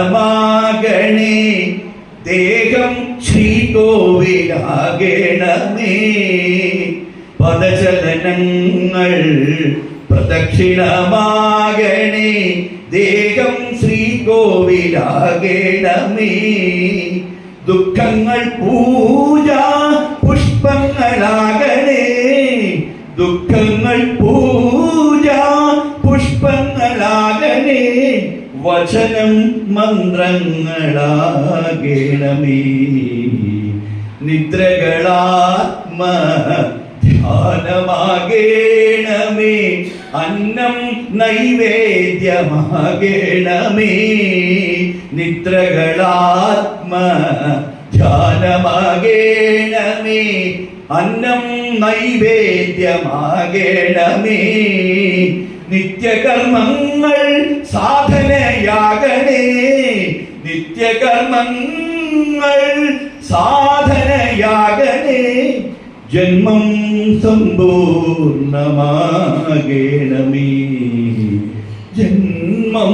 പ്രദക്ഷിണമാകണേ ദേഹം ശ്രീകോവിലാകണമേ പദചലനങ്ങൾ പ്രദക്ഷിണമാകണേ ദേഹം ശ്രീകോവിലാകണമേ ദുഃഖങ്ങൾ പൂജ പുഷ്പങ്ങളാകണേ ദുഃഖങ്ങൾ പൂജ പുഷ്പങ്ങളാകണേ വചനം മന്ത്രങ്ങളാകണമേ നിദ്രകളാത്മ ധ്യാനമാകണമേ അന്നം നൈവേദ്യമാകണമേ നിദ്രകളാത്മ ധ്യാനമാകണമേ അന്നം നൈവേദ്യമാകണമേ നിത്യകർമ്മങ്ങൾ സാധനയാകണേ നിത്യകർമ്മങ്ങൾ സാധനയാകണേ ജന്മം സമ്പൂർണമാകണമേ ജന്മം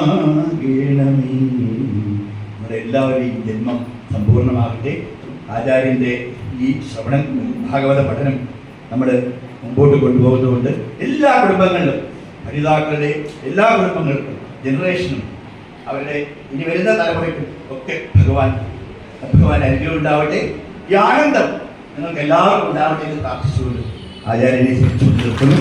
സമ്പൂർണമാകണമേ നമ്മുടെ എല്ലാവരുടെയും ജന്മം സമ്പൂർണമാകട്ടെ. ആചാര്യന്റെ ഈ ശ്രവണം ഭാഗവത പഠനം നമ്മൾ മുമ്പോട്ട് കൊണ്ടുപോകുന്നതുകൊണ്ട് എല്ലാ കുടുംബങ്ങളിലും പഠിതാക്കളുടെ എല്ലാ കുടുംബങ്ങൾക്കും ജനറേഷനും അവരുടെ ഇനി വരുന്ന തലമുറയ്ക്കും ഒക്കെ ഭഗവാൻ അനുഗ്രഹം ഉണ്ടാവട്ടെ. ഈ ആനന്ദം നിങ്ങൾക്ക് എല്ലാവർക്കും ഉണ്ടാവട്ടെ എന്ന് പ്രാർത്ഥിച്ചുകൊണ്ട് ആചാര്യനെ നിർത്തുന്നു.